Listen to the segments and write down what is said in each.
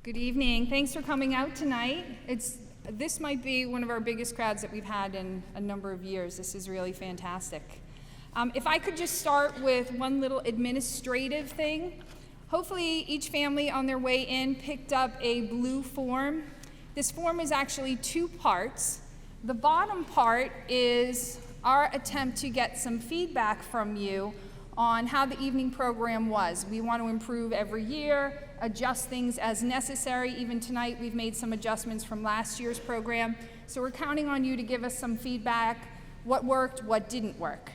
Good evening. Thanks for coming out tonight. This might be one of our biggest crowds that we've had in a number of years. This is really fantastic. If I could just start with one little administrative thing. Hopefully each family on their way in picked up a blue form. This form is actually two parts. The bottom part is our attempt to get some feedback from you on how the evening program was. We want to improve every year, adjust things as necessary. Even tonight we've made some adjustments from last year's program. So we're counting on you to give us some feedback, what worked, what didn't work.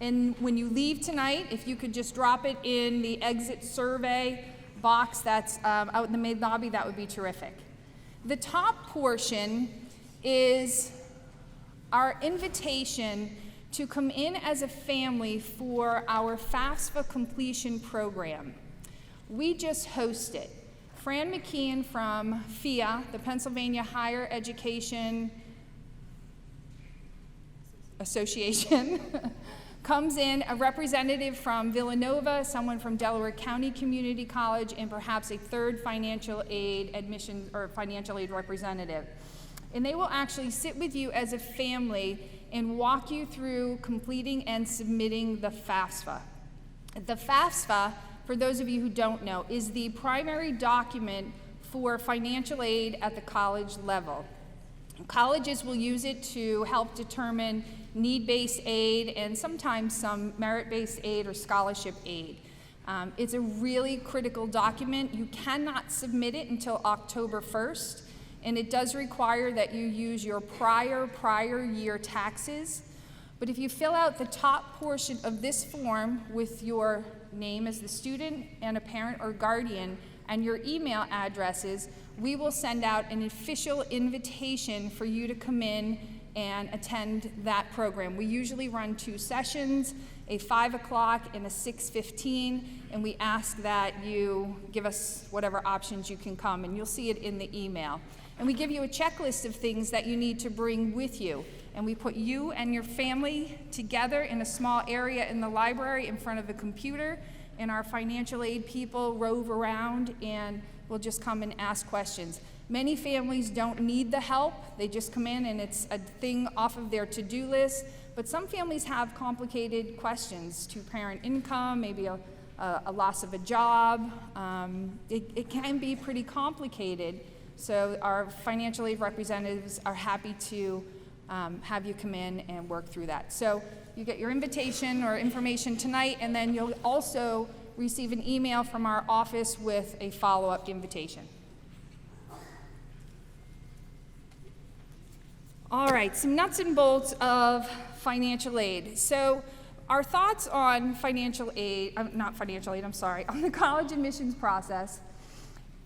And when you leave tonight, if you could just drop it in the exit survey box that's out in the main lobby, that would be terrific. The top portion is our invitation to come in as a family for our FAFSA completion program. We just hosted. Fran McKeon from FIA, the Pennsylvania Higher Education Association, comes in, a representative from Villanova, someone from Delaware County Community College, and perhaps a third financial aid admission or financial aid representative. And they will actually sit with you as a family and walk you through completing and submitting the FAFSA. The FAFSA, for those of you who don't know, is the primary document for financial aid at the college level. Colleges will use it to help determine need-based aid and sometimes some merit-based aid or scholarship aid. It's a really critical document. You cannot submit it until October 1st. And it does require that you use your prior year taxes. But if you fill out the top portion of this form with your name as the student and a parent or guardian and your email addresses, we will send out an official invitation for you to come in and attend that program. We usually run 2 sessions, a 5 o'clock and a 6:15, and we ask that you give us whatever options you can come, and you'll see it in the email. And we give you a checklist of things that you need to bring with you. And we put you and your family together in a small area in the library in front of a computer, and our financial aid people rove around and will just come and ask questions. Many families don't need the help. They just come in and it's a thing off of their to-do list. But some families have complicated questions: two-parent income, maybe a loss of a job. It can be pretty complicated. So our financial aid representatives are happy to have you come in and work through that. So you get your invitation or information tonight, and then you'll also receive an email from our office with a follow-up invitation. All right, some nuts and bolts of financial aid. So our thoughts on financial aid, on the college admissions process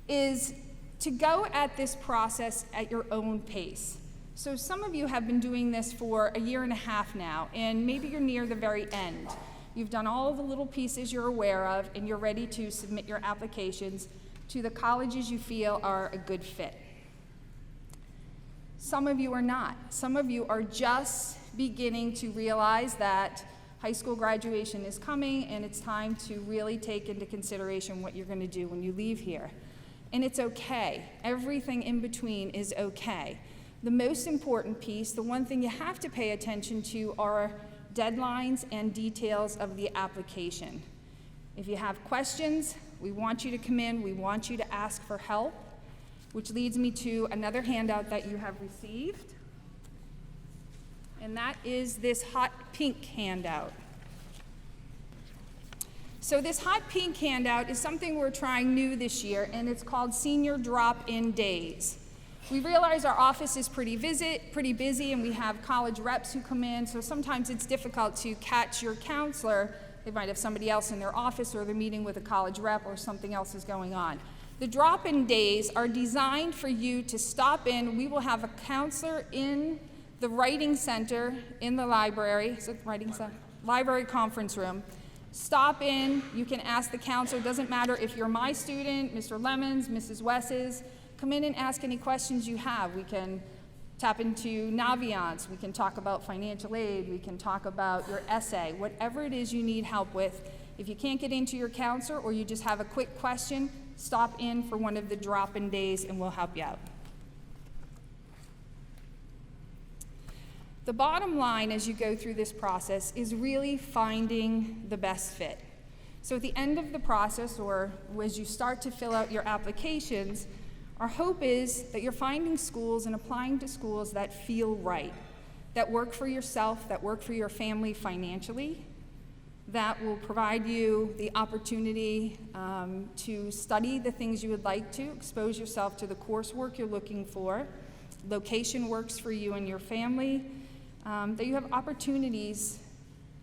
is to go at this process at your own pace. So some of you have been doing this for a year and a half now, and maybe you're near the very end. You've done all the little pieces you're aware of, and you're ready to submit your applications to the colleges you feel are a good fit. Some of you are not. Some of you are just beginning to realize that high school graduation is coming, and it's time to really take into consideration what you're going to do when you leave here. And it's okay. Everything in between is okay. The most important piece, the one thing you have to pay attention to, are deadlines and details of the application. If you have questions, we want you to come in, we want you to ask for help, which leads me to another handout that you have received, and that is this hot pink handout. So this hot pink handout is something we're trying new this year, and it's called Senior Drop-In Days. We realize our office is pretty busy, and we have college reps who come in, so sometimes it's difficult to catch your counselor. They might have somebody else in their office, or they're meeting with a college rep, or something else is going on. The drop-in days are designed for you to stop in. We will have a counselor in the writing center in the library, is it the writing center? Library conference room. Stop in, you can ask the counselor. It doesn't matter if you're my student, Mr. Lemons, Mrs. Wes's. Come in and ask any questions you have. We can tap into Naviance, we can talk about financial aid, we can talk about your essay, whatever it is you need help with. If you can't get into your counselor or you just have a quick question, stop in for one of the drop-in days and we'll help you out. The bottom line as you go through this process is really finding the best fit. So at the end of the process, or as you start to fill out your applications, our hope is that you're finding schools and applying to schools that feel right, that work for yourself, that work for your family financially, that will provide you the opportunity to study the things you would like to, expose yourself to the coursework you're looking for, location works for you and your family, that you have opportunities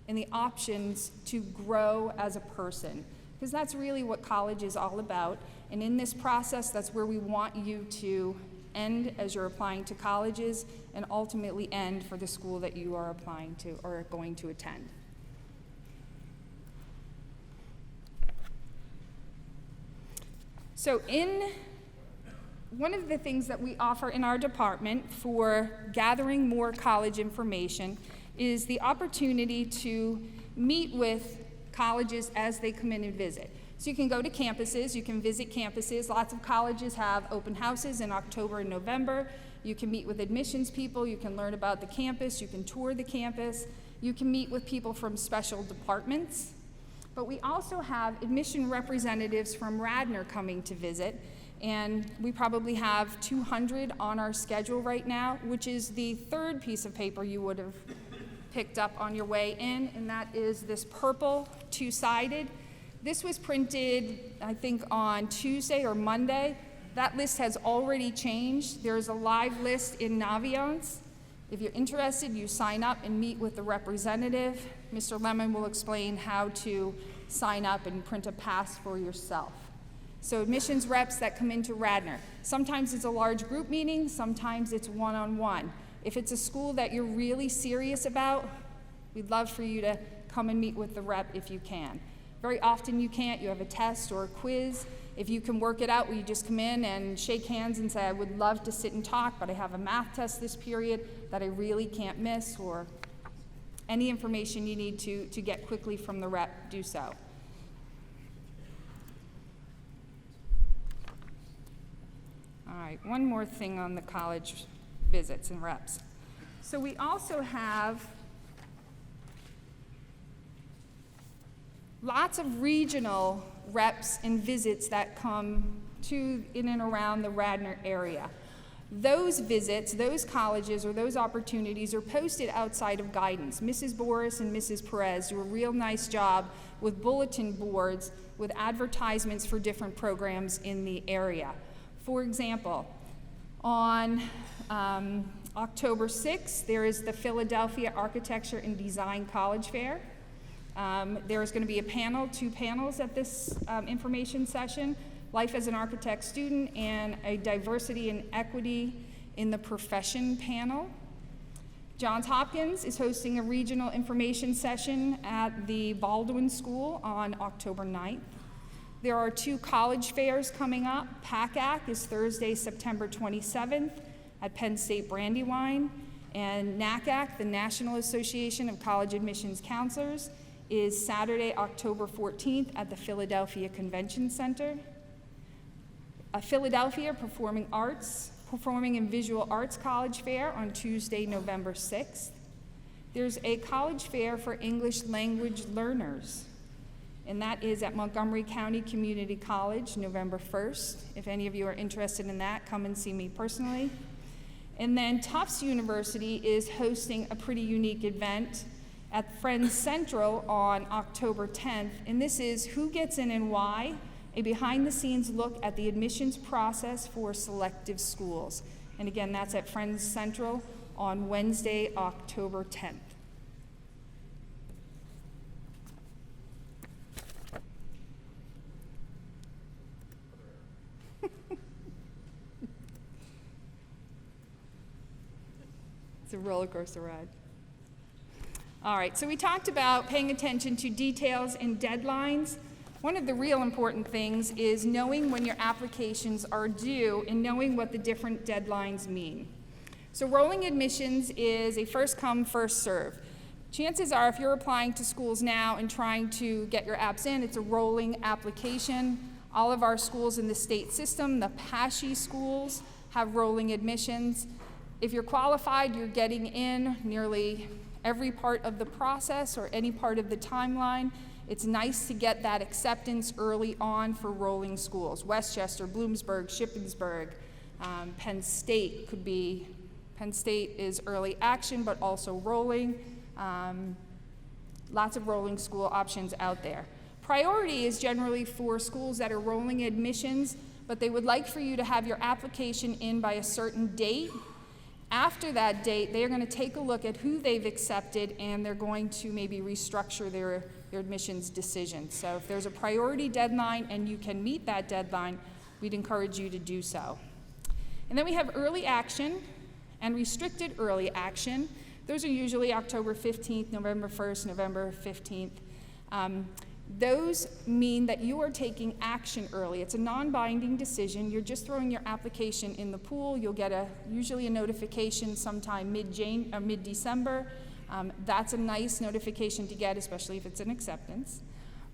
and the options to grow as a person, because that's really what college is all about. And in this process, that's where we want you to end as you're applying to colleges and ultimately end for the school that you are applying to or going to attend. So one of the things that we offer in our department for gathering more college information is the opportunity to meet with colleges as they come in and visit. So you can go to campuses, you can visit campuses. Lots of colleges have open houses in October and November. You can meet with admissions people, you can learn about the campus, you can tour the campus, you can meet with people from special departments. But we also have admission representatives from Radnor coming to visit, and we probably have 200 on our schedule right now, which is the third piece of paper you would have picked up on your way in, and that is this purple two-sided. This was printed, I think, on Tuesday or Monday. That list has already changed. There's a live list in Naviance. If you're interested, you sign up and meet with the representative. Mr. Lemon will explain how to sign up and print a pass for yourself. So admissions reps that come into Radnor. Sometimes it's a large group meeting, sometimes it's one-on-one. If it's a school that you're really serious about, we'd love for you to come and meet with the rep if you can. Very often you can't, you have a test or a quiz. If you can work it out, will you just come in and shake hands and say, I would love to sit and talk, but I have a math test this period that I really can't miss, or any information you need to get quickly from the rep, do so. All right, one more thing on the college visits and reps. So we also have lots of regional reps and visits that come to in and around the Radnor area. Those visits, those colleges, or those opportunities are posted outside of guidance. Mrs. Boris and Mrs. Perez do a real nice job with bulletin boards with advertisements for different programs in the area. For example, on October 6th, there is the Philadelphia Architecture and Design College Fair. There is going to be a panel, 2 panels at this information session, Life as an Architect Student and a Diversity and Equity in the Profession panel. Johns Hopkins is hosting a regional information session at the Baldwin School on October 9th. There are 2 college fairs coming up. PACAC is Thursday, September 27th at Penn State Brandywine, and NACAC, the National Association of College Admissions Counselors, is Saturday, October 14th at the Philadelphia Convention Center. Philadelphia Performing and Visual Arts College Fair on Tuesday, November 6th. There's a college fair for English language learners, and that is at Montgomery County Community College, November 1st. If any of you are interested in that, come and see me personally. And then Tufts University is hosting a pretty unique event at Friends Central on October 10th, and this is Who Gets In and Why? A behind-the-scenes look at the admissions process for selective schools. And again, that's at Friends Central on Wednesday, October 10th. It's a roller coaster ride. All right, so we talked about paying attention to details and deadlines. One of the real important things is knowing when your applications are due and knowing what the different deadlines mean. So rolling admissions is a first come, first serve. Chances are if you're applying to schools now and trying to get your apps in, it's a rolling application. All of our schools in the state system, the PASHE schools, have rolling admissions. If you're qualified, you're getting in nearly every part of the process or any part of the timeline. It's nice to get that acceptance early on for rolling schools. Westchester, Bloomsburg, Shippensburg, Penn State could be, Penn State is early action, but also rolling. Lots of rolling school options out there. Priority is generally for schools that are rolling admissions, but they would like for you to have your application in by a certain date. After that date, they are going to take a look at who they've accepted, and they're going to maybe restructure their admissions decision. So if there's a priority deadline and you can meet that deadline, we'd encourage you to do so. And then we have early action and restricted early action. Those are usually October 15th, November 1st, November 15th. Those mean that you are taking action early. It's a non-binding decision. You're just throwing your application in the pool. You'll get usually a notification sometime mid-December. That's a nice notification to get, especially if it's an acceptance.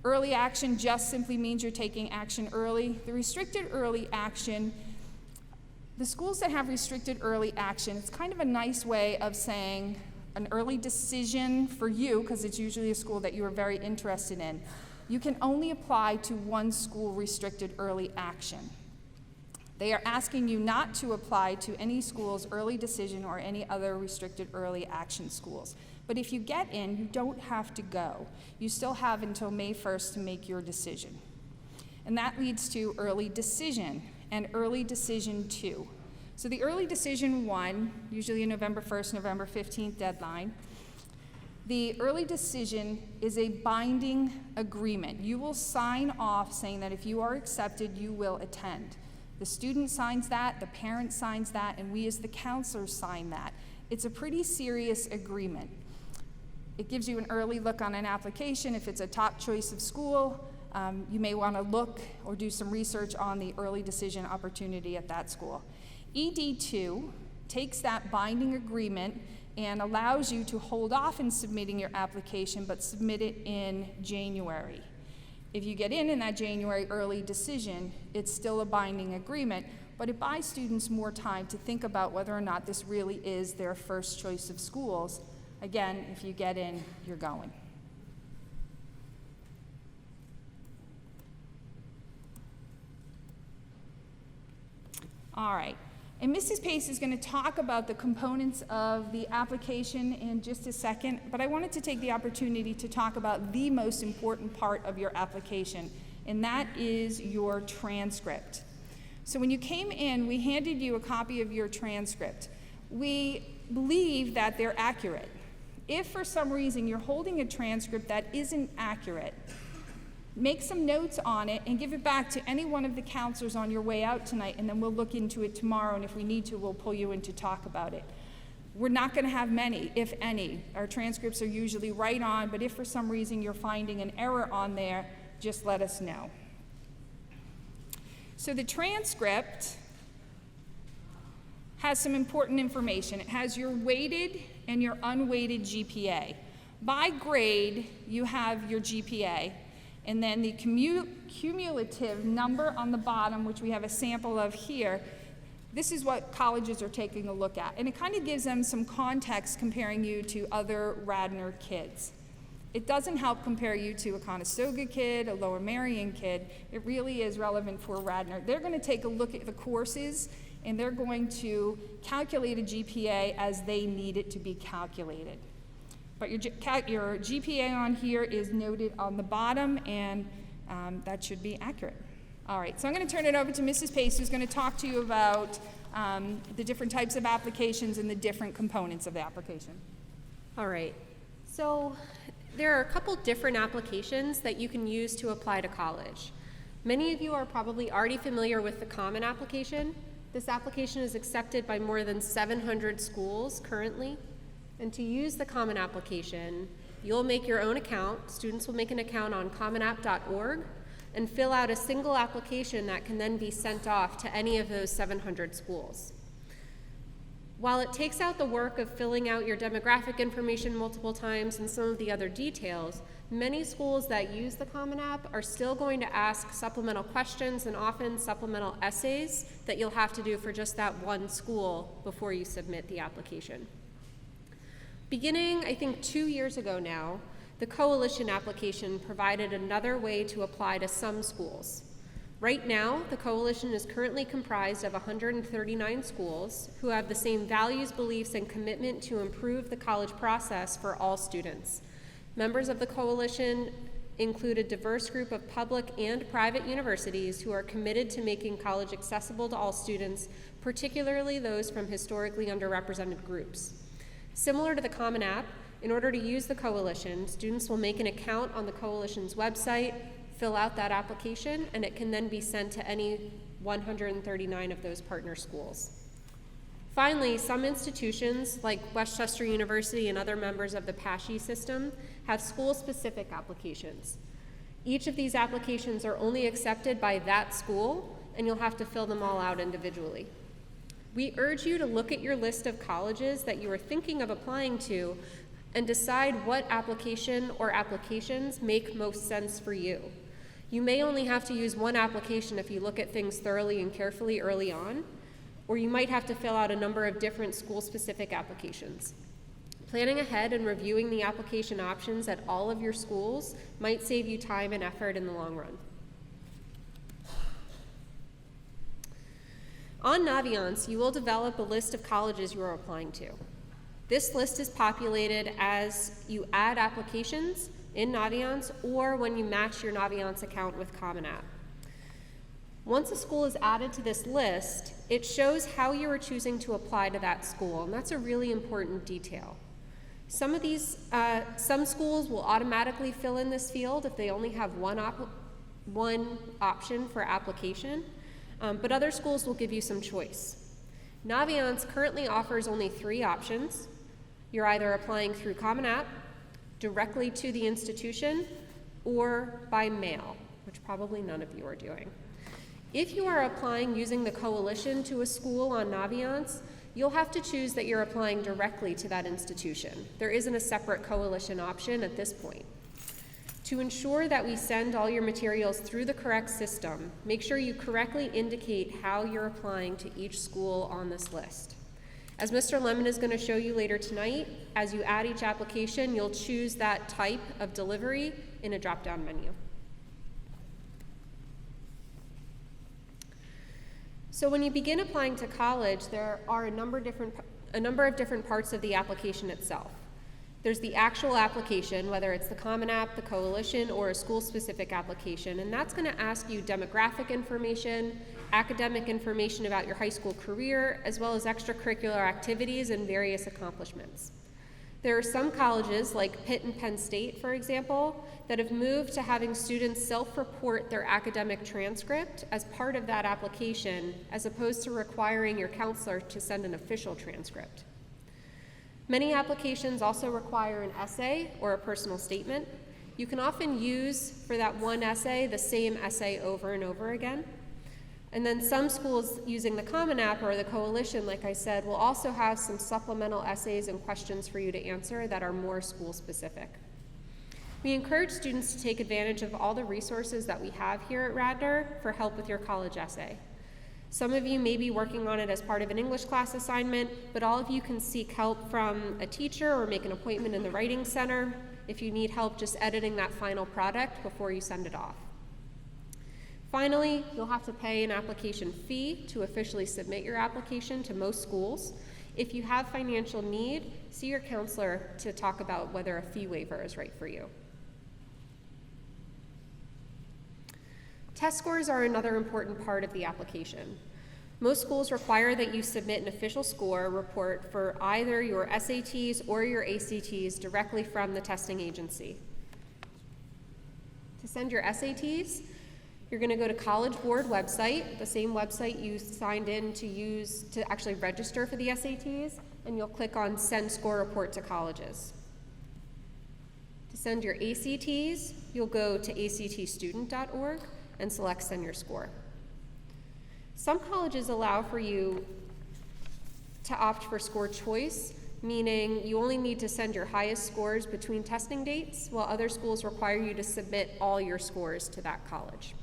Early action just simply means you're taking action early. The restricted early action, the schools that have restricted early action, it's kind of a nice way of saying an early decision for you, because it's usually a school that you are very interested in. You can only apply to one school restricted early action. They are asking you not to apply to any school's early decision or any other restricted early action schools. But if you get in, you don't have to go. You still have until May 1st to make your decision. And that leads to early decision and early decision 2. So the early decision 1, usually a November 1st, November 15th deadline. The early decision is a binding agreement. You will sign off saying that if you are accepted, you will attend. The student signs that, the parent signs that, and we as the counselors sign that. It's a pretty serious agreement. It gives you an early look on an application. If it's a top choice of school, you may want to look or do some research on the early decision opportunity at that school. ED2 takes that binding agreement and allows you to hold off in submitting your application, but submit it in January. If you get in that January early decision, it's still a binding agreement, but it buys students more time to think about whether or not this really is their first choice of schools. Again, if you get in, you're going. All right. And Mrs. Pace is going to talk about the components of the application in just a second, but I wanted to take the opportunity to talk about the most important part of your application, and that is your transcript. So when you came in, we handed you a copy of your transcript. We believe that they're accurate. If for some reason you're holding a transcript that isn't accurate, make some notes on it and give it back to any one of the counselors on your way out tonight, and then we'll look into it tomorrow, and if we need to, we'll pull you in to talk about it. We're not going to have many, if any. Our transcripts are usually right on, but if for some reason you're finding an error on there, just let us know. So the transcript has some important information. It has your weighted and your unweighted GPA. By grade, you have your GPA. And then the cumulative number on the bottom, which we have a sample of here, this is what colleges are taking a look at. And it kind of gives them some context comparing you to other Radnor kids. It doesn't help compare you to a Conestoga kid, a Lower Merion kid. It really is relevant for Radnor. They're going to take a look at the courses, and they're going to calculate a GPA as they need it to be calculated. But your GPA on here is noted on the bottom, and that should be accurate. All right, so I'm going to turn it over to Mrs. Pace, who's going to talk to you about the different types of applications and the different components of the application. All right, so there are a couple different applications that you can use to apply to college. Many of you are probably already familiar with the Common application. This application is accepted by more than 700 schools currently. And to use the Common application, you'll make your own account. Students will make an account on commonapp.org and fill out a single application that can then be sent off to any of those 700 schools. While it takes out the work of filling out your demographic information multiple times and some of the other details, many schools that use the Common App are still going to ask supplemental questions and often supplemental essays that you'll have to do for just that one school before you submit the application. Beginning, I think, 2 years ago now, the Coalition application provided another way to apply to some schools. Right now, the Coalition is currently comprised of 139 schools who have the same values, beliefs, and commitment to improve the college process for all students. Members of the Coalition include a diverse group of public and private universities who are committed to making college accessible to all students, particularly those from historically underrepresented groups. Similar to the Common App, in order to use the Coalition, students will make an account on the Coalition's website, fill out that application, and it can then be sent to any 139 of those partner schools. Finally, some institutions, like Westchester University and other members of the PASHE system, have school-specific applications. Each of these applications are only accepted by that school, and you'll have to fill them all out individually. We urge you to look at your list of colleges that you are thinking of applying to and decide what application or applications make most sense for you. You may only have to use one application if you look at things thoroughly and carefully early on, or you might have to fill out a number of different school-specific applications. Planning ahead and reviewing the application options at all of your schools might save you time and effort in the long run. On Naviance, you will develop a list of colleges you are applying to. This list is populated as you add applications in Naviance or when you match your Naviance account with Common App. Once a school is added to this list, it shows how you are choosing to apply to that school, and that's a really important detail. Some schools will automatically fill in this field if they only have one option for application, but other schools will give you some choice. Naviance currently offers only 3 options. You're either applying through Common App, directly to the institution, or by mail, which probably none of you are doing. If you are applying using the Coalition to a school on Naviance, you'll have to choose that you're applying directly to that institution. There isn't a separate Coalition option at this point. To ensure that we send all your materials through the correct system, make sure you correctly indicate how you're applying to each school on this list. As Mr. Lemon is going to show you later tonight, as you add each application, you'll choose that type of delivery in a drop-down menu. So when you begin applying to college, there are a number of different parts of the application itself. There's the actual application, whether it's the Common App, the Coalition, or a school-specific application, and that's going to ask you demographic information, academic information about your high school career, as well as extracurricular activities and various accomplishments. There are some colleges, like Pitt and Penn State, for example, that have moved to having students self-report their academic transcript as part of that application, as opposed to requiring your counselor to send an official transcript. Many applications also require an essay or a personal statement. You can often use, for that one essay, the same essay over and over again. And then some schools using the Common App or the Coalition, like I said, will also have some supplemental essays and questions for you to answer that are more school-specific. We encourage students to take advantage of all the resources that we have here at Radnor for help with your college essay. Some of you may be working on it as part of an English class assignment, but all of you can seek help from a teacher or make an appointment in the Writing Center if you need help just editing that final product before you send it off. Finally, you'll have to pay an application fee to officially submit your application to most schools. If you have financial need, see your counselor to talk about whether a fee waiver is right for you. Test scores are another important part of the application. Most schools require that you submit an official score report for either your SATs or your ACTs directly from the testing agency. To send your SATs, you're going to go to College Board website, the same website you signed in to use to actually register for the SATs, and you'll click on Send Score Report to Colleges. To send your ACTs, you'll go to actstudent.org and select Send Your Score. Some colleges allow for you to opt for score choice, meaning you only need to send your highest scores between testing dates, while other schools require you to submit all your scores to that college.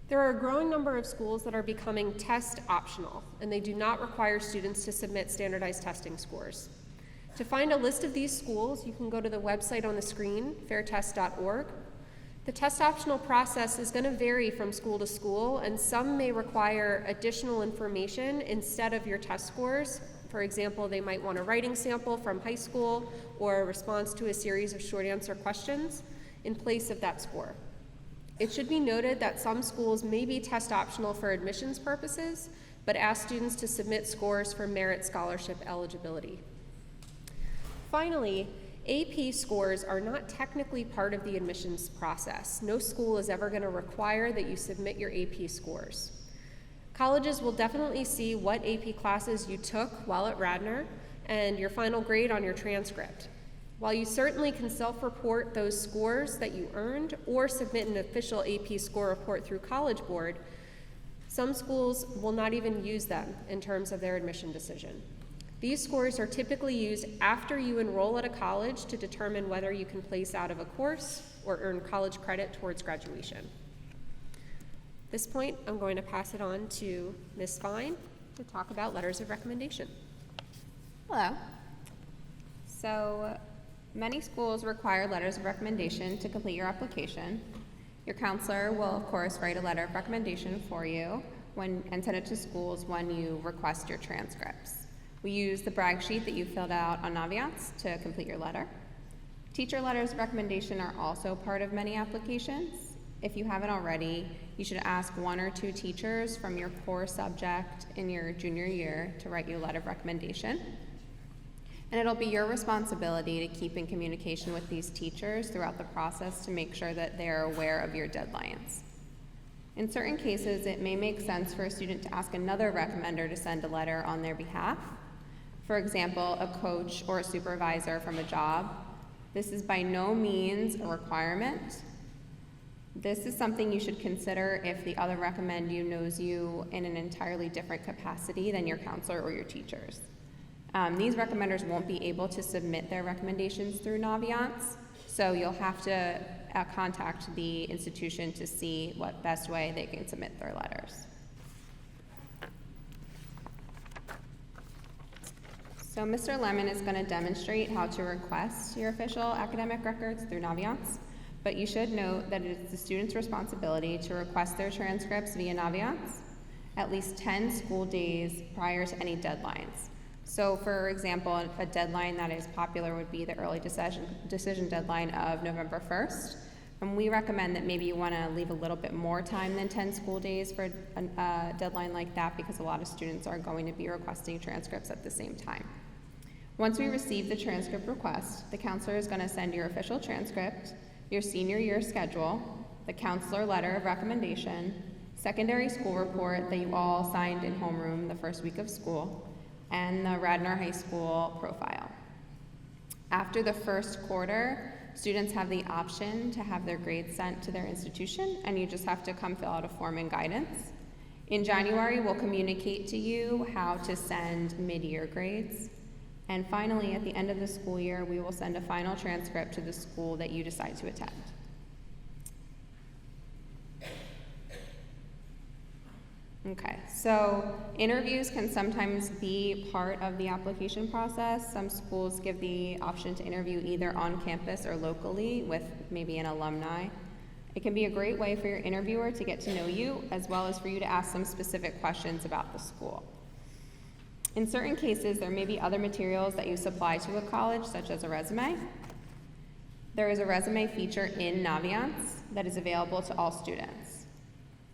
There are a growing number of schools that are becoming test optional, and they do not require students to submit standardized testing scores. To find a list of these schools, you can go to the website on the screen, fairtest.org. The test optional process is going to vary from school to school, and some may require additional information instead of your test scores. For example, they might want a writing sample from high school or a response to a series of short answer questions in place of that score. It should be noted that some schools may be test optional for admissions purposes, but ask students to submit scores for merit scholarship eligibility. Finally, AP scores are not technically part of the admissions process. No school is ever going to require that you submit your AP scores. Colleges will definitely see what AP classes you took while at Radnor and your final grade on your transcript. While you certainly can self-report those scores that you earned or submit an official AP score report through College Board, some schools will not even use them in terms of their admission decision. These scores are typically used after you enroll at a college to determine whether you can place out of a course or earn college credit towards graduation. At this point, I'm going to pass it on to Ms. Fine to talk about letters of recommendation. Hello. So, many schools require letters of recommendation to complete your application. Your counselor will, of course, write a letter of recommendation for you and send it to schools when you request your transcripts. We use the brag sheet that you filled out on Naviance to complete your letter. Teacher letters of recommendation are also part of many applications. If you haven't already, you should ask 1 or 2 teachers from your core subject in your junior year to write you a letter of recommendation. And it'll be your responsibility to keep in communication with these teachers throughout the process to make sure that they're aware of your deadlines. In certain cases, it may make sense for a student to ask another recommender to send a letter on their behalf. For example, a coach or a supervisor from a job. This is by no means a requirement. This is something you should consider if the other recommend you knows you in an entirely different capacity than your counselor or your teachers. These recommenders won't be able to submit their recommendations through Naviance, so you'll have to contact the institution to see what best way they can submit their letters. So Mr. Lemon is going to demonstrate how to request your official academic records through Naviance, but you should note that it is the student's responsibility to request their transcripts via Naviance at least 10 school days prior to any deadlines. So for example, a deadline that is popular would be the early decision deadline of November 1st. And we recommend that maybe you want to leave a little bit more time than 10 school days for a deadline like that, because a lot of students are going to be requesting transcripts at the same time. Once we receive the transcript request, the counselor is going to send your official transcript, your senior year schedule, the counselor letter of recommendation, secondary school report that you all signed in homeroom the first week of school, and the Radnor High School profile. After the first quarter, students have the option to have their grades sent to their institution, and you just have to come fill out a form and guidance. In January, we'll communicate to you how to send mid-year grades. And finally, at the end of the school year, we will send a final transcript to the school that you decide to attend. Okay, so interviews can sometimes be part of the application process. Some schools give the option to interview either on campus or locally with maybe an alumni. It can be a great way for your interviewer to get to know you, as well as for you to ask some specific questions about the school. In certain cases, there may be other materials that you supply to a college, such as a resume. There is a resume feature in Naviance that is available to all students.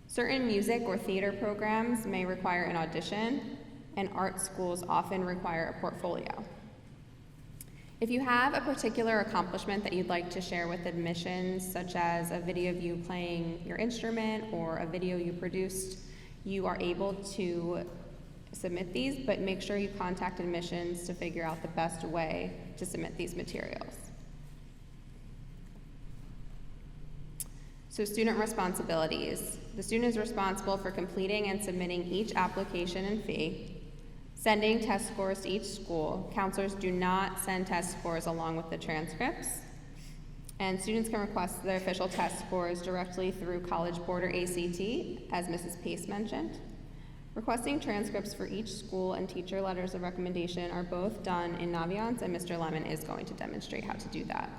Certain music or theater programs may require an audition, and art schools often require a portfolio. If you have a particular accomplishment that you'd like to share with admissions, such as a video of you playing your instrument or a video you produced, you are able to submit these, but make sure you contact admissions to figure out the best way to submit these materials. So student responsibilities. The student is responsible for completing and submitting each application and fee. Sending test scores to each school. Counselors do not send test scores along with the transcripts. And students can request their official test scores directly through College Board or ACT, as Mrs. Pace mentioned. Requesting transcripts for each school and teacher letters of recommendation are both done in Naviance, and Mr. Lemon is going to demonstrate how to do that.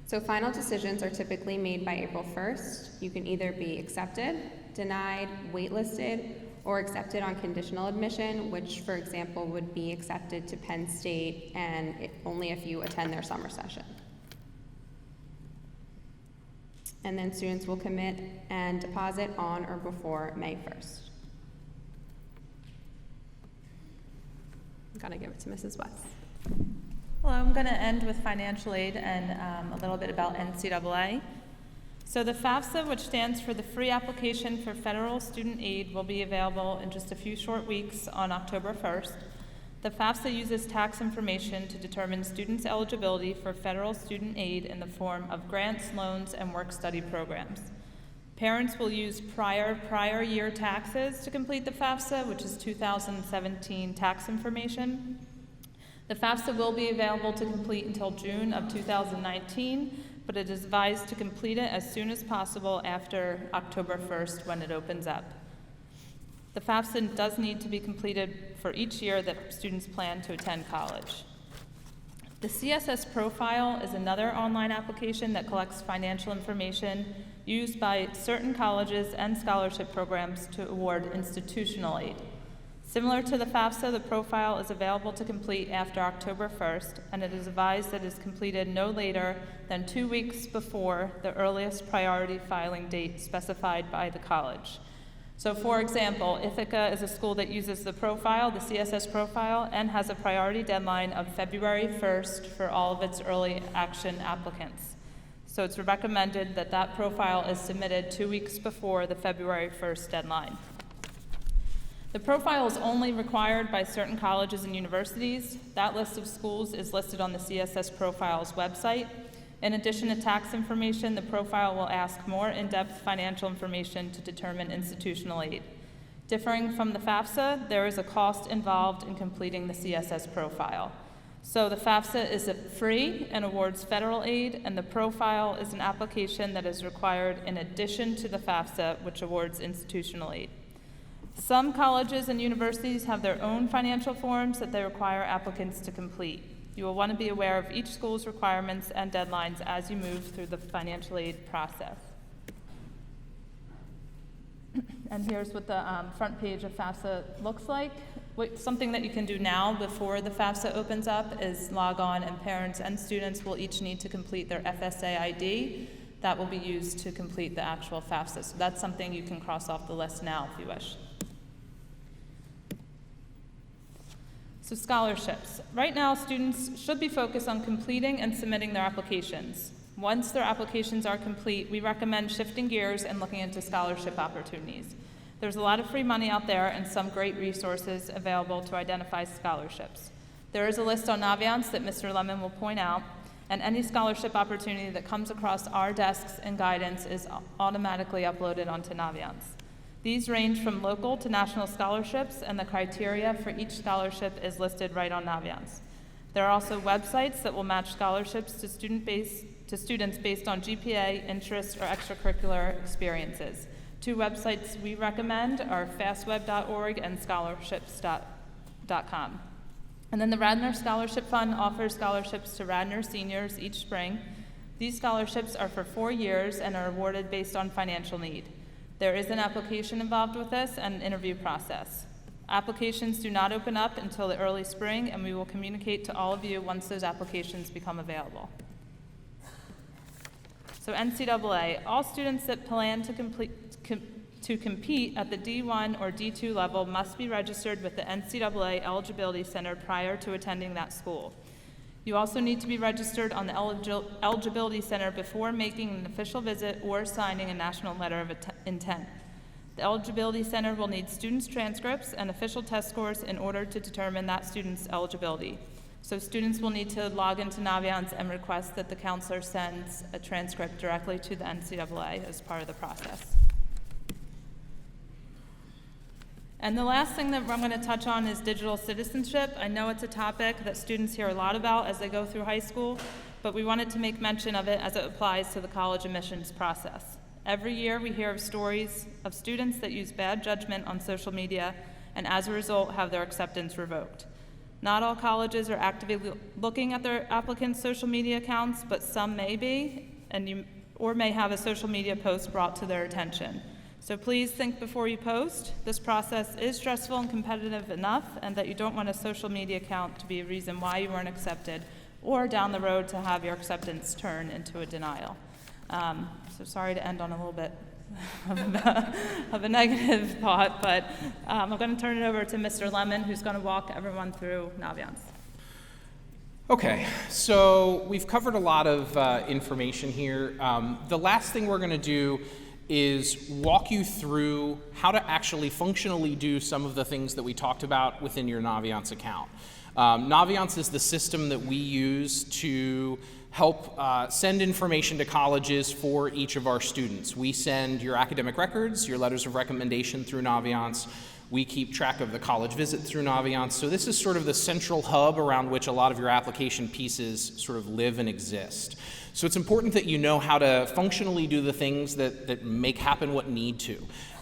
So final decisions are typically made by April 1st. You can either be accepted, denied, waitlisted, or accepted on conditional admission, which, for example, would be accepted to Penn State and only if you attend their summer session. And then students will commit and deposit on or before May 1st. I'm gonna give it to Mrs. West. Well, I'm going to end with financial aid and a little bit about NCAA. So the FAFSA, which stands for the Free Application for Federal Student Aid, will be available in just a few short weeks on October 1st. The FAFSA uses tax information to determine students' eligibility for federal student aid in the form of grants, loans, and work-study programs. Parents will use prior year taxes to complete the FAFSA, which is 2017 tax information. The FAFSA will be available to complete until June of 2019, but it is advised to complete it as soon as possible after October 1st when it opens up. The FAFSA does need to be completed for each year that students plan to attend college. The CSS Profile is another online application that collects financial information used by certain colleges and scholarship programs to award institutional aid. Similar to the FAFSA, the profile is available to complete after October 1st, and it is advised that it is completed no later than 2 weeks before the earliest priority filing date specified by the college. So for example, Ithaca is a school that uses the profile, the CSS profile, and has a priority deadline of February 1st for all of its early action applicants. So it's recommended that that profile is submitted 2 weeks before the February 1st deadline. The profile is only required by certain colleges and universities. That list of schools is listed on the CSS Profile's website. In addition to tax information, the profile will ask more in-depth financial information to determine institutional aid. Differing from the FAFSA, there is a cost involved in completing the CSS profile. So the FAFSA is free and awards federal aid, and the profile is an application that is required in addition to the FAFSA, which awards institutional aid. Some colleges and universities have their own financial forms that they require applicants to complete. You will want to be aware of each school's requirements and deadlines as you move through the financial aid process. And here's what the front page of FAFSA looks like. Something that you can do now before the FAFSA opens up is log on, and parents and students will each need to complete their FSA ID. That will be used to complete the actual FAFSA. So that's something you can cross off the list now if you wish. So scholarships. Right now, students should be focused on completing and submitting their applications. Once their applications are complete, we recommend shifting gears and looking into scholarship opportunities. There's a lot of free money out there and some great resources available to identify scholarships. There is a list on Naviance that Mr. Lemon will point out, and any scholarship opportunity that comes across our desks and guidance is automatically uploaded onto Naviance. These range from local to national scholarships, and the criteria for each scholarship is listed right on Naviance. There are also websites that will match scholarships to students based on GPA, interest, or extracurricular experiences. Two websites we recommend are fastweb.org and scholarships.com. And then the Radnor Scholarship Fund offers scholarships to Radnor seniors each spring. These scholarships are for 4 years and are awarded based on financial need. There is an application involved with this and an interview process. Applications do not open up until the early spring, and we will communicate to all of you once those applications become available. So NCAA, all students that plan to compete at the D1 or D2 level must be registered with the NCAA Eligibility Center prior to attending that school. You also need to be registered on the Eligibility Center before making an official visit or signing a national letter of intent. The Eligibility Center will need students' transcripts and official test scores in order to determine that student's eligibility. So students will need to log into Naviance and request that the counselor sends a transcript directly to the NCAA as part of the process. And the last thing that I'm going to touch on is digital citizenship. I know it's a topic that students hear a lot about as they go through high school, but we wanted to make mention of it as it applies to the college admissions process. Every year we hear of stories of students that use bad judgment on social media and as a result have their acceptance revoked. Not all colleges are actively looking at their applicants' social media accounts, but some may be, or may have a social media post brought to their attention. So please think before you post. This process is stressful and competitive enough, and that you don't want a social media account to be a reason why you weren't accepted, or down the road to have your acceptance turn into a denial. So sorry to end on a little bit of a negative thought, but I'm going to turn it over to Mr. Lemon, who's going to walk everyone through Naviance. Okay, so we've covered a lot of information here. The last thing we're going to do is walk you through how to actually functionally do some of the things that we talked about within your Naviance account. Naviance is the system that we use to help send information to colleges for each of our students. We send your academic records, your letters of recommendation through Naviance. We keep track of the college visit through Naviance. So this is sort of the central hub around which a lot of your application pieces sort of live and exist. So it's important that you know how to functionally do the things that make happen what need to.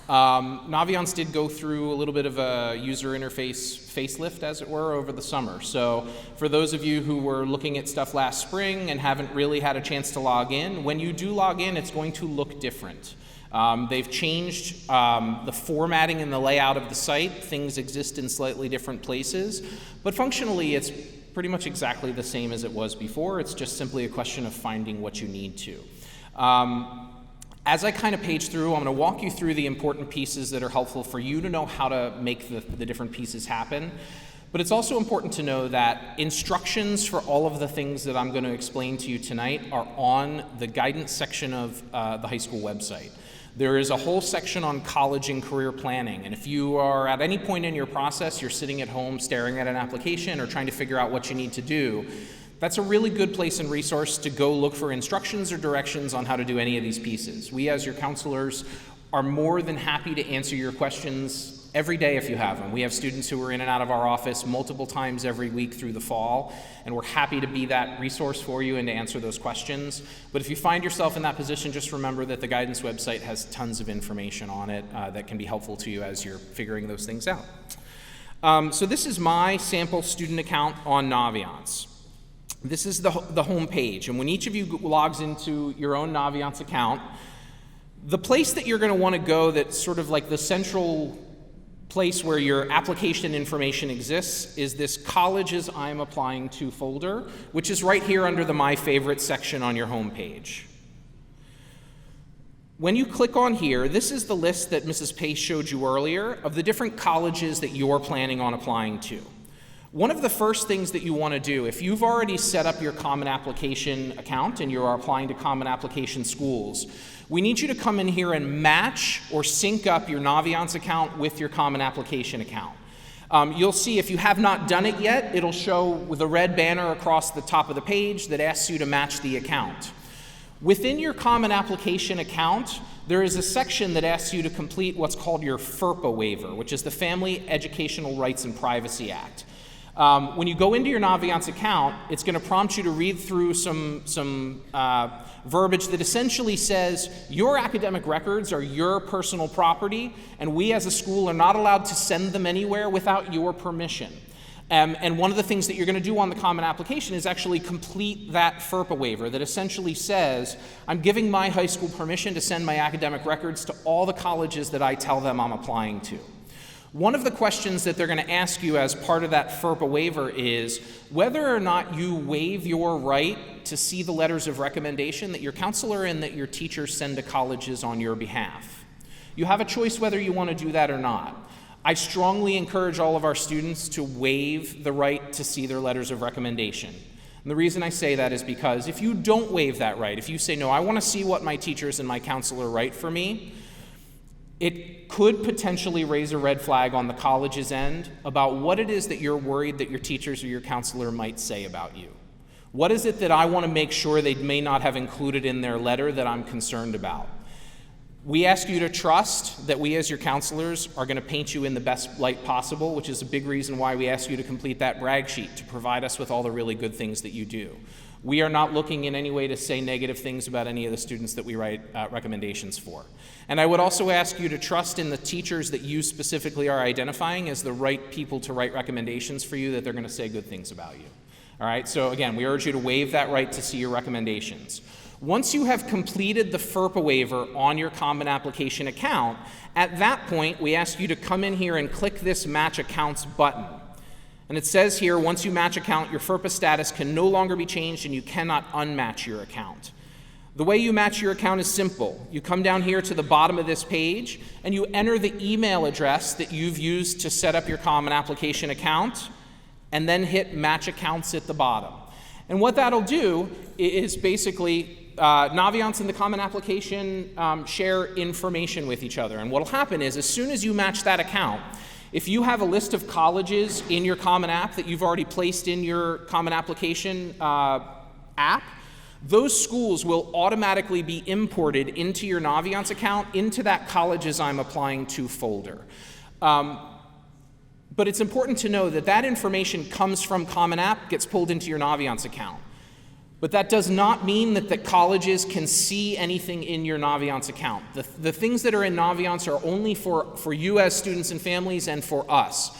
Naviance did go through a little bit of a user interface facelift, as it were, over the summer. So for those of you who were looking at stuff last spring and haven't really had a chance to log in, when you do log in, it's going to look different. They've changed the formatting and the layout of the site. Things exist in slightly different places, but functionally it's pretty much exactly the same as it was before. It's just simply a question of finding what you need to. As I kind of page through, I'm going to walk you through the important pieces that are helpful for you to know how to make the different pieces happen. But it's also important to know that instructions for all of the things that I'm going to explain to you tonight are on the guidance section of the high school website. There is a whole section on college and career planning, and if you are at any point in your process, you're sitting at home staring at an application or trying to figure out what you need to do, that's a really good place and resource to go look for instructions or directions on how to do any of these pieces. We, as your counselors, are more than happy to answer your questions every day if you have them. We have students who are in and out of our office multiple times every week through the fall, and we're happy to be that resource for you and to answer those questions. But if you find yourself in that position, just remember that the guidance website has tons of information on it that can be helpful to you as you're figuring those things out. So this is my sample student account on Naviance. This is the home page, and when each of you logs into your own Naviance account, the place that you're going to want to go that's sort of like the central place where your application information exists is this Colleges I'm Applying To folder, which is right here under the My Favorite section on your home page. When you click on here, this is the list that Mrs. Pace showed you earlier of the different colleges that you're planning on applying to. One of the first things that you want to do, if you've already set up your Common Application account and you are applying to Common Application schools, we need you to come in here and match or sync up your Naviance account with your Common Application account. You'll see if you have not done it yet, it'll show with a red banner across the top of the page that asks you to match the account. Within your Common Application account, there is a section that asks you to complete what's called your FERPA waiver, which is the Family Educational Rights and Privacy Act. When you go into your Naviance account, it's going to prompt you to read through some verbiage that essentially says your academic records are your personal property, and we as a school are not allowed to send them anywhere without your permission. And one of the things that you're going to do on the Common Application is actually complete that FERPA waiver that essentially says, I'm giving my high school permission to send my academic records to all the colleges that I tell them I'm applying to. One of the questions that they're going to ask you as part of that FERPA waiver is whether or not you waive your right to see the letters of recommendation that your counselor and that your teachers send to colleges on your behalf. You have a choice whether you want to do that or not. I strongly encourage all of our students to waive the right to see their letters of recommendation. And the reason I say that is because if you don't waive that right, if you say, no, I want to see what my teachers and my counselor write for me, it could potentially raise a red flag on the college's end about what it is that you're worried that your teachers or your counselor might say about you. What is it that I want to make sure they may not have included in their letter that I'm concerned about? We ask you to trust that we as your counselors are going to paint you in the best light possible, which is a big reason why we ask you to complete that brag sheet, to provide us with all the really good things that you do. We are not looking in any way to say negative things about any of the students that we write recommendations for. And I would also ask you to trust in the teachers that you specifically are identifying as the right people to write recommendations for you, that they're going to say good things about you. All right, so again, we urge you to waive that right to see your recommendations. Once you have completed the FERPA waiver on your Common Application account, at that point, we ask you to come in here and click this Match Accounts button. And it says here, once you match account, your FERPA status can no longer be changed and you cannot unmatch your account. The way you match your account is simple. You come down here to the bottom of this page and you enter the email address that you've used to set up your Common Application account, and then hit Match Accounts at the bottom. And what that'll do is basically Naviance and the Common Application share information with each other. And what'll happen is, as soon as you match that account, if you have a list of colleges in your Common App that you've already placed in your Common Application app, those schools will automatically be imported into your Naviance account, into that Colleges I'm Applying To folder. But it's important to know that that information comes from Common App, gets pulled into your Naviance account. But that does not mean that the colleges can see anything in your Naviance account. The things that are in Naviance are only for you as students and families and for us.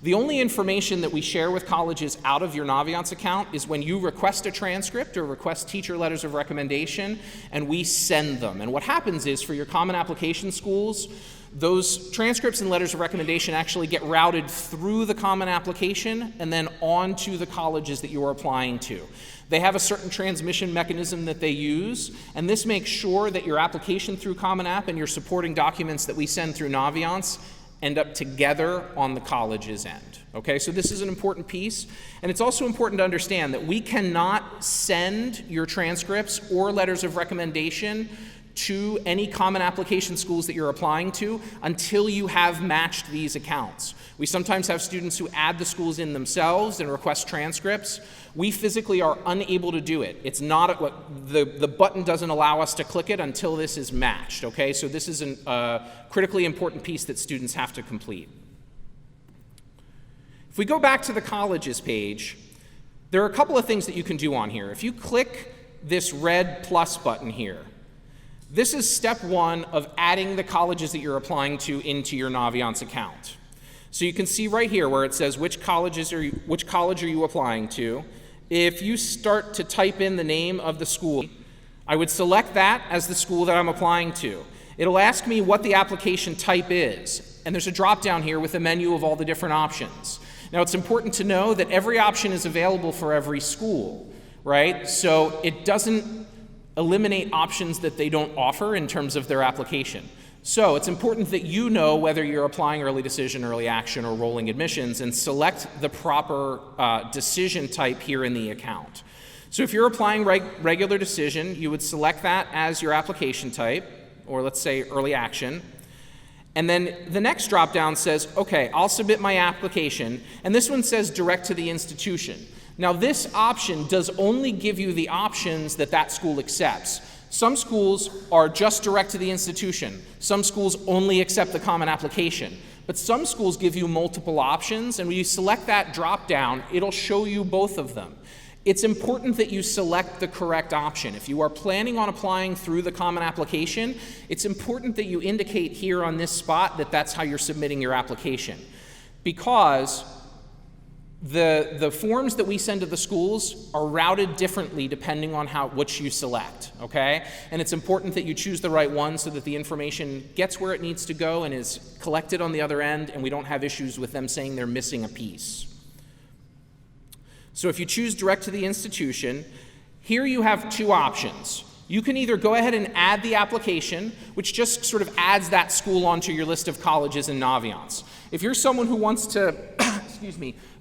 The only information that we share with colleges out of your Naviance account is when you request a transcript or request teacher letters of recommendation, and we send them. And what happens is, for your Common Application schools, those transcripts and letters of recommendation actually get routed through the Common Application and then on to the colleges that you are applying to. They have a certain transmission mechanism that they use, and this makes sure that your application through Common App and your supporting documents that we send through Naviance end up together on the college's end. Okay, so this is an important piece, and it's also important to understand that we cannot send your transcripts or letters of recommendation to any Common Application schools that you're applying to until you have matched these accounts. We sometimes have students who add the schools in themselves and request transcripts. We physically are unable to do it. It's not, the button doesn't allow us to click it until this is matched, okay? So this is a critically important piece that students have to complete. If we go back to the colleges page, there are a couple of things that you can do on here. If you click this red plus button here, this is step one of adding the colleges that you're applying to into your Naviance account. So you can see right here where it says which college are you applying to. If you start to type in the name of the school, I would select that as the school that I'm applying to. It'll ask me what the application type is, and there's a drop down here with a menu of all the different options. Now, it's important to know that every option is available for every school, right? So it doesn't eliminate options that they don't offer in terms of their application. So it's important that you know whether you're applying early decision, early action, or rolling admissions, and select the proper decision type here in the account. So if you're applying regular decision, you would select that as your application type, or let's say early action. And then the next drop down says, okay, I'll submit my application, and this one says direct to the institution. Now, this option does only give you the options that that school accepts. Some schools are just direct to the institution. Some schools only accept the Common Application. But some schools give you multiple options, and when you select that drop down, it'll show you both of them. It's important that you select the correct option. If you are planning on applying through the Common Application, it's important that you indicate here on this spot that that's how you're submitting your application. Because the forms that we send to the schools are routed differently depending on which you select, okay? And it's important that you choose the right one so that the information gets where it needs to go and is collected on the other end, and we don't have issues with them saying they're missing a piece. So if you choose direct to the institution, here you have two options. You can either go ahead and add the application, which just sort of adds that school onto your list of colleges in Naviance. If you're someone who wants to,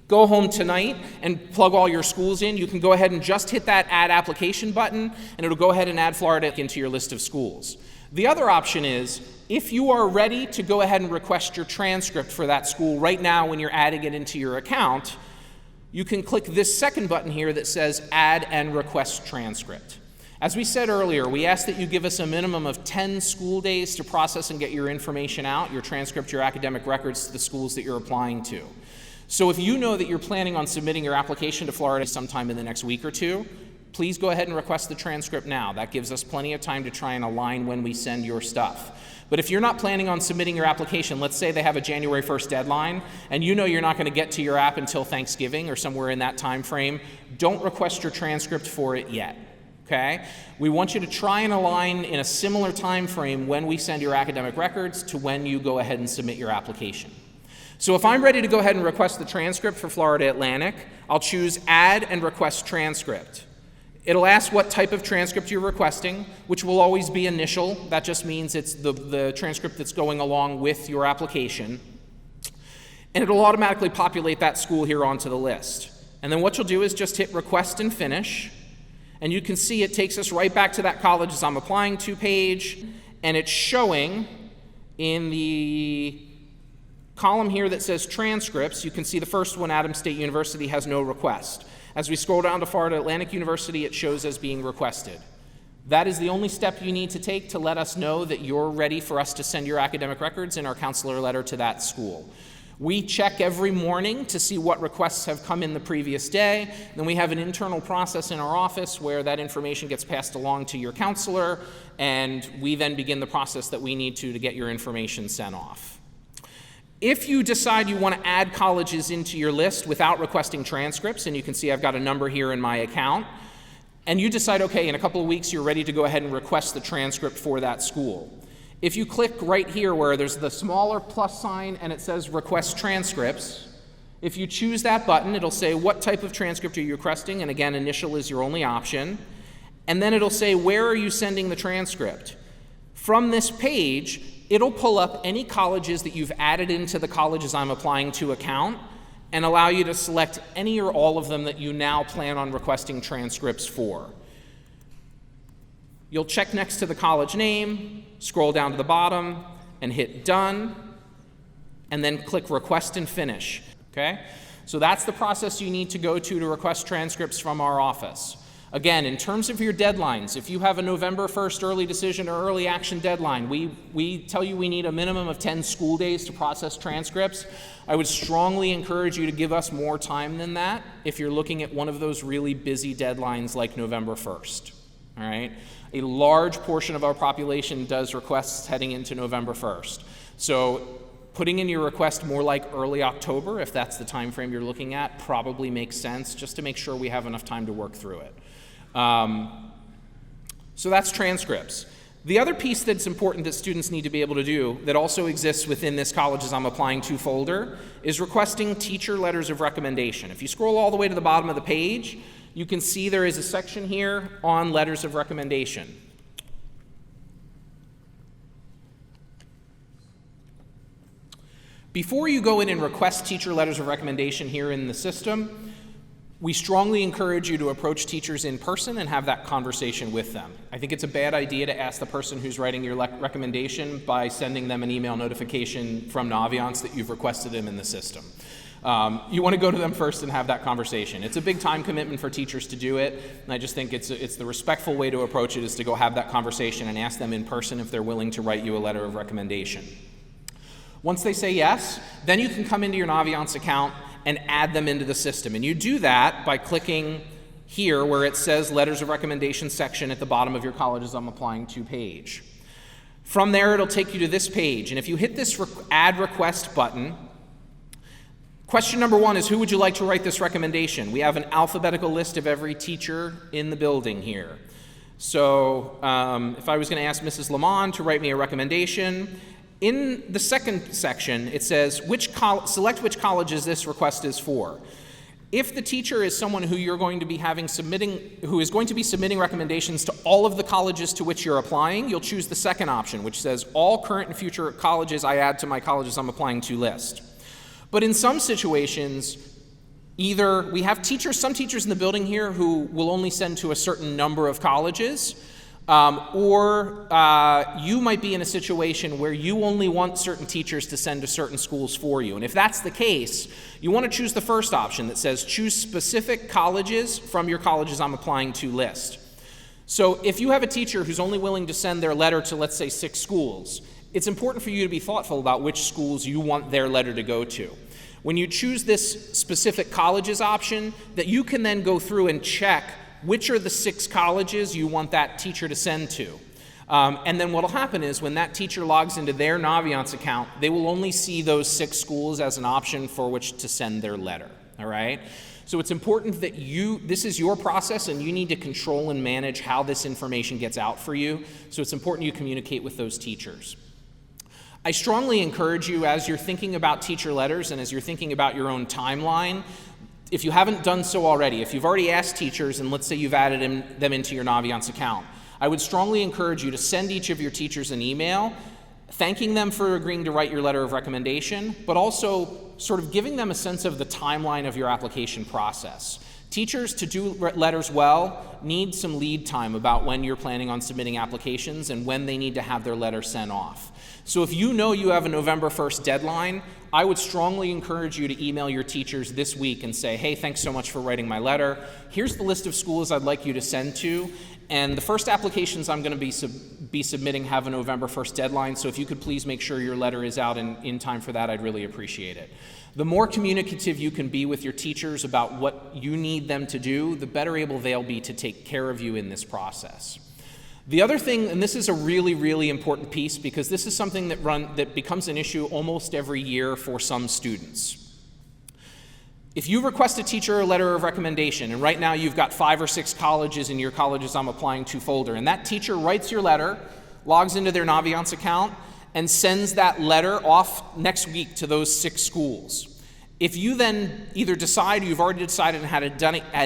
go home tonight and plug all your schools in, you can go ahead and just hit that Add Application button, and it'll go ahead and add Florida into your list of schools. The other option is, if you are ready to go ahead and request your transcript for that school right now when you're adding it into your account, you can click this second button here that says Add and Request Transcript. As we said earlier, we ask that you give us a minimum of 10 school days to process and get your information out, your transcript, your academic records to the schools that you're applying to. So if you know that you're planning on submitting your application to Florida sometime in the next week or two, please go ahead and request the transcript now. That gives us plenty of time to try and align when we send your stuff. But if you're not planning on submitting your application, let's say they have a January 1st deadline, and you know you're not going to get to your app until Thanksgiving or somewhere in that time frame, don't request your transcript for it yet. Okay? We want you to try and align in a similar time frame when we send your academic records to when you go ahead and submit your application. So if I'm ready to go ahead and request the transcript for Florida Atlantic, I'll choose Add and Request Transcript. It'll ask what type of transcript you're requesting, which will always be initial. That just means it's the transcript that's going along with your application. And it'll automatically populate that school here onto the list. And then what you'll do is just hit Request and Finish. And you can see it takes us right back to that colleges I'm applying to page, and it's showing in the column here that says transcripts. You can see the first one, Adams State University, has no request. As we scroll down to Florida Atlantic University, it shows as being requested. That is the only step you need to take to let us know that you're ready for us to send your academic records in our counselor letter to that school. We check every morning to see what requests have come in the previous day. Then we have an internal process in our office where that information gets passed along to your counselor, and we then begin the process that we need to get your information sent off. If you decide you want to add colleges into your list without requesting transcripts, and you can see I've got a number here in my account, and you decide, okay, in a couple of weeks you're ready to go ahead and request the transcript for that school. If you click right here where there's the smaller plus sign and it says Request Transcripts, if you choose that button, it'll say what type of transcript are you requesting, and again, initial is your only option, and then it'll say where are you sending the transcript. From this page, it'll pull up any colleges that you've added into the colleges I'm applying to account and allow you to select any or all of them that you now plan on requesting transcripts for. You'll check next to the college name, scroll down to the bottom, and hit Done, and then click Request and Finish. Okay? So that's the process you need to go to request transcripts from our office. Again, in terms of your deadlines, if you have a November 1st early decision or early action deadline, we tell you we need a minimum of 10 school days to process transcripts. I would strongly encourage you to give us more time than that if you're looking at one of those really busy deadlines like November 1st. All right? A large portion of our population does requests heading into November 1st. So putting in your request more like early October, if that's the time frame you're looking at, probably makes sense just to make sure we have enough time to work through it. So that's transcripts. The other piece that's important that students need to be able to do that also exists within this colleges I'm applying to folder is requesting teacher letters of recommendation. If you scroll all the way to the bottom of the page, you can see there is a section here on letters of recommendation. Before you go in and request teacher letters of recommendation here in the system, we strongly encourage you to approach teachers in person and have that conversation with them. I think it's a bad idea to ask the person who's writing your recommendation by sending them an email notification from Naviance that you've requested them in the system. You want to go to them first and have that conversation. It's a big time commitment for teachers to do it, and I just think it's the respectful way to approach it is to go have that conversation and ask them in person if they're willing to write you a letter of recommendation. Once they say yes, then you can come into your Naviance account and add them into the system. And you do that by clicking here where it says Letters of Recommendation section at the bottom of your colleges I'm applying to page. From there, it'll take you to this page, and if you hit this Add Request button, question number 1 is, who would you like to write this recommendation? We have an alphabetical list of every teacher in the building here. So if I was going to ask Mrs. Lamont to write me a recommendation, in the second section, it says, select which colleges this request is for. If the teacher is someone who you're going to be who is going to be submitting recommendations to all of the colleges to which you're applying, you'll choose the second option, which says, all current and future colleges I add to my colleges I'm applying to list. But in some situations, either we have some teachers in the building here who will only send to a certain number of colleges, or you might be in a situation where you only want certain teachers to send to certain schools for you. And if that's the case, you want to choose the first option that says choose specific colleges from your colleges I'm applying to list. So if you have a teacher who's only willing to send their letter to, let's say, 6 schools, it's important for you to be thoughtful about which schools you want their letter to go to. When you choose this specific colleges option, that you can then go through and check which are the 6 colleges you want that teacher to send to. And then what will happen is when that teacher logs into their Naviance account, they will only see those 6 schools as an option for which to send their letter, all right? So it's important that this is your process and you need to control and manage how this information gets out for you. So it's important you communicate with those teachers. I strongly encourage you, as you're thinking about teacher letters and as you're thinking about your own timeline, if you haven't done so already, if you've already asked teachers and let's say you've added them into your Naviance account, I would strongly encourage you to send each of your teachers an email thanking them for agreeing to write your letter of recommendation, but also sort of giving them a sense of the timeline of your application process. Teachers, to do letters well, need some lead time about when you're planning on submitting applications and when they need to have their letter sent off. So if you know you have a November 1st deadline, I would strongly encourage you to email your teachers this week and say, hey, thanks so much for writing my letter. Here's the list of schools I'd like you to send to. And the first applications I'm going to be submitting have a November 1st deadline, so if you could please make sure your letter is out in time for that, I'd really appreciate it. The more communicative you can be with your teachers about what you need them to do, the better able they'll be to take care of you in this process. The other thing, and this is a really, really important piece because this is something that becomes an issue almost every year for some students. If you request a teacher a letter of recommendation, and right now you've got 5 or 6 colleges in your Colleges I'm Applying To folder, and that teacher writes your letter, logs into their Naviance account, and sends that letter off next week to those 6 schools. If you then either decide, you've already decided and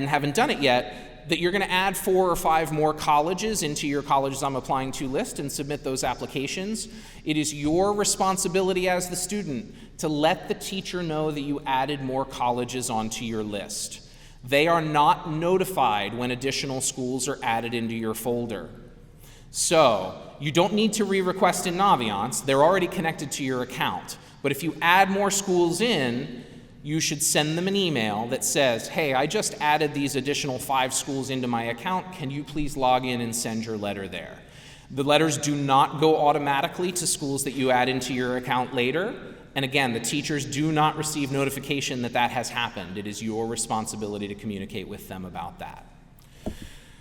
haven't done it yet, that you're going to add 4 or 5 more colleges into your Colleges I'm Applying To list and submit those applications, it is your responsibility as the student to let the teacher know that you added more colleges onto your list. They are not notified when additional schools are added into your folder. So you don't need to re-request in Naviance. They're already connected to your account. But if you add more schools in, you should send them an email that says, hey, I just added these additional 5 schools into my account. Can you please log in and send your letter there? The letters do not go automatically to schools that you add into your account later. And again, the teachers do not receive notification that that has happened. It is your responsibility to communicate with them about that.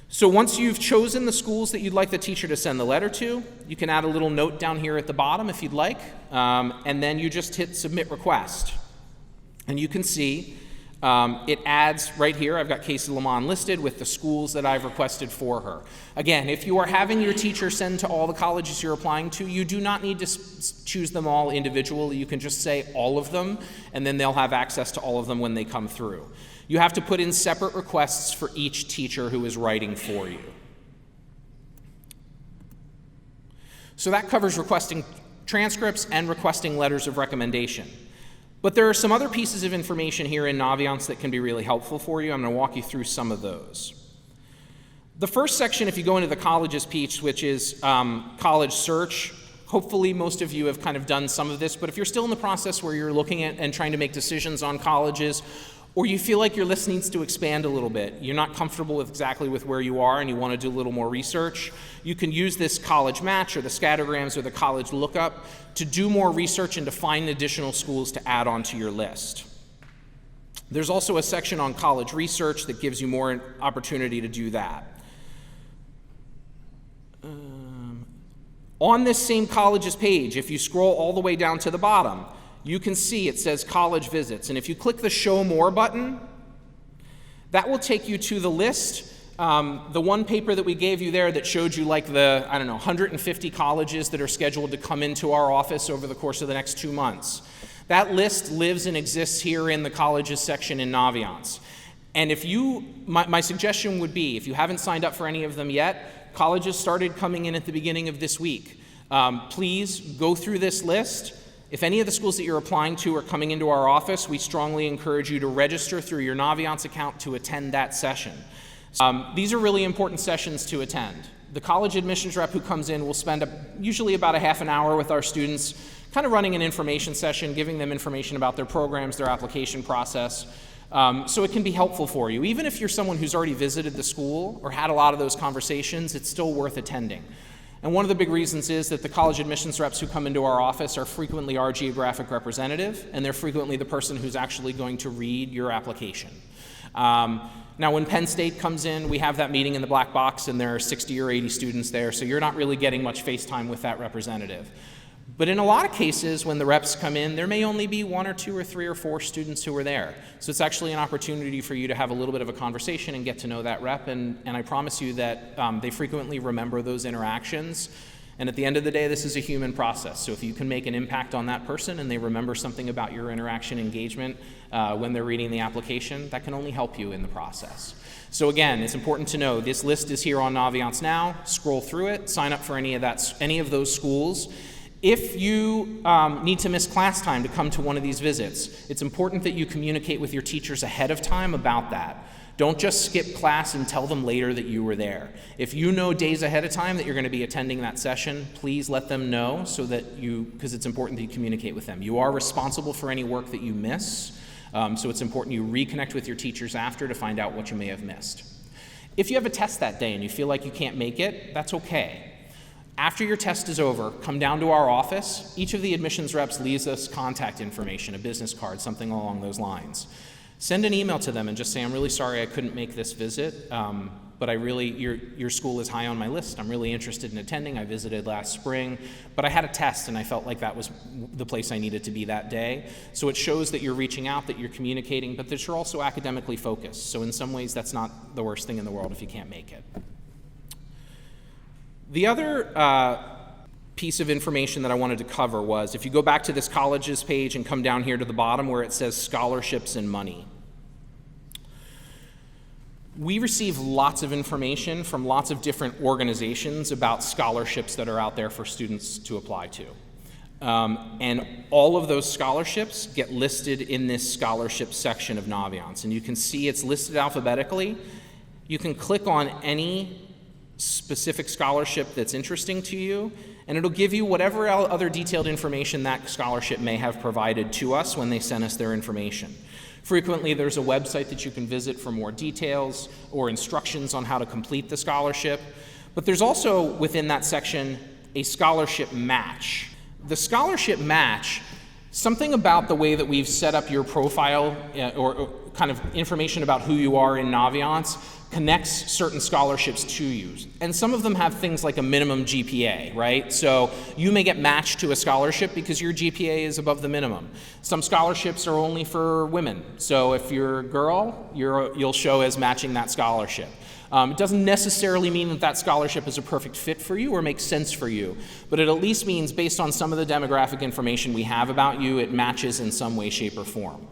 So once you've chosen the schools that you'd like the teacher to send the letter to, you can add a little note down here at the bottom if you'd like, and then you just hit Submit Request. And you can see it adds right here, I've got Casey Lamont listed with the schools that I've requested for her. Again, if you are having your teacher send to all the colleges you're applying to, you do not need to choose them all individually. You can just say all of them, and then they'll have access to all of them when they come through. You have to put in separate requests for each teacher who is writing for you. So that covers requesting transcripts and requesting letters of recommendation. But there are some other pieces of information here in Naviance that can be really helpful for you. I'm going to walk you through some of those. The first section, if you go into the colleges piece, which is college search, hopefully most of you have kind of done some of this, but if you're still in the process where you're looking at and trying to make decisions on colleges, or you feel like your list needs to expand a little bit, you're not comfortable with exactly with where you are and you want to do a little more research, you can use this college match or the scattergrams or the college lookup to do more research and to find additional schools to add onto your list. There's also a section on college research that gives you more opportunity to do that. On this same colleges page, if you scroll all the way down to the bottom, you can see it says college visits. And if you click the Show More button, that will take you to the list. The one paper that we gave you there that showed you like the, 150 colleges that are scheduled to come into our office over the course of the next 2 months. That list lives and exists here in the colleges section in Naviance. And if my suggestion would be, if you haven't signed up for any of them yet, colleges started coming in at the beginning of this week. Please go through this list. If any of the schools that you're applying to are coming into our office, we strongly encourage you to register through your Naviance account to attend that session. These are really important sessions to attend. The college admissions rep who comes in will spend usually about a half an hour with our students, kind of running an information session, giving them information about their programs, their application process. So it can be helpful for you. Even if you're someone who's already visited the school or had a lot of those conversations, it's still worth attending. And one of the big reasons is that the college admissions reps who come into our office are frequently our geographic representative, and they're frequently the person who's actually going to read your application. Now, when Penn State comes in, we have that meeting in the black box, and there are 60 or 80 students there, so you're not really getting much face time with that representative. But in a lot of cases, when the reps come in, there may only be 1 or 2 or 3 or 4 students who are there. So it's actually an opportunity for you to have a little bit of a conversation and get to know that rep, and I promise you that they frequently remember those interactions. And at the end of the day, this is a human process. So if you can make an impact on that person and they remember something about your interaction engagement when they're reading the application, that can only help you in the process. So again, it's important to know this list is here on Naviance now. Scroll through it, sign up for any of those schools. If you need to miss class time to come to one of these visits, it's important that you communicate with your teachers ahead of time about that. Don't just skip class and tell them later that you were there. If you know days ahead of time that you're going to be attending that session, please let them know so that because it's important that you communicate with them. You are responsible for any work that you miss, so it's important you reconnect with your teachers after to find out what you may have missed. If you have a test that day and you feel like you can't make it, that's okay. After your test is over, come down to our office. Each of the admissions reps leaves us contact information, a business card, something along those lines. Send an email to them and just say, I'm really sorry I couldn't make this visit, but your school is high on my list. I'm really interested in attending. I visited last spring, but I had a test and I felt like that was the place I needed to be that day. So it shows that you're reaching out, that you're communicating, but that you're also academically focused. So in some ways, that's not the worst thing in the world if you can't make it. The other piece of information that I wanted to cover was, if you go back to this colleges page and come down here to the bottom where it says scholarships and money. We receive lots of information from lots of different organizations about scholarships that are out there for students to apply to. And all of those scholarships get listed in this scholarship section of Naviance. And you can see it's listed alphabetically. You can click on any specific scholarship that's interesting to you, and it'll give you whatever other detailed information that scholarship may have provided to us when they sent us their information. Frequently, there's a website that you can visit for more details or instructions on how to complete the scholarship, but there's also within that section a scholarship match. The scholarship match, something about the way that we've set up your profile or kind of information about who you are in Naviance connects certain scholarships to you. And some of them have things like a minimum GPA, right? So you may get matched to a scholarship because your GPA is above the minimum. Some scholarships are only for women. So if you're a girl, you'll show as matching that scholarship. It doesn't necessarily mean that that scholarship is a perfect fit for you or makes sense for you, but it at least means based on some of the demographic information we have about you, it matches in some way, shape, or form.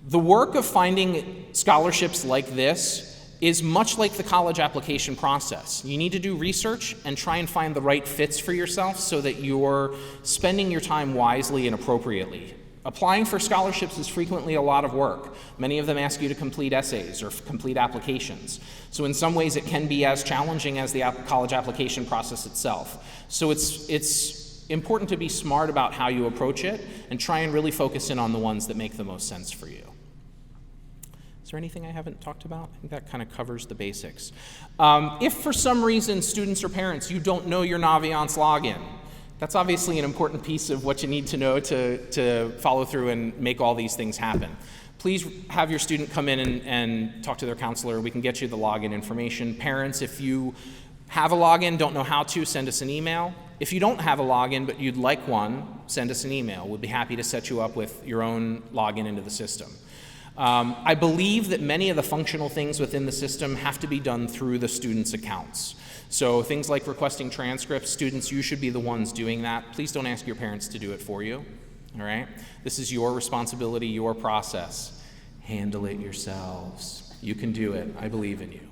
The work of finding scholarships like this is much like the college application process. You need to do research and try and find the right fits for yourself so that you're spending your time wisely and appropriately. Applying for scholarships is frequently a lot of work. Many of them ask you to complete essays or complete applications. So in some ways it can be as challenging as the college application process itself. So it's important to be smart about how you approach it and try and really focus in on the ones that make the most sense for you. Is there anything I haven't talked about? I think that kind of covers the basics. If for some reason, students or parents, you don't know your Naviance login, that's obviously an important piece of what you need to know to follow through and make all these things happen. Please have your student come in and talk to their counselor. We can get you the login information. Parents, if you have a login, don't know how to, send us an email. If you don't have a login but you'd like one, send us an email. We'll be happy to set you up with your own login into the system. I believe that many of the functional things within the system have to be done through the students' accounts. So things like requesting transcripts, students, you should be the ones doing that. Please don't ask your parents to do it for you, all right? This is your responsibility, your process. Handle it yourselves. You can do it. I believe in you.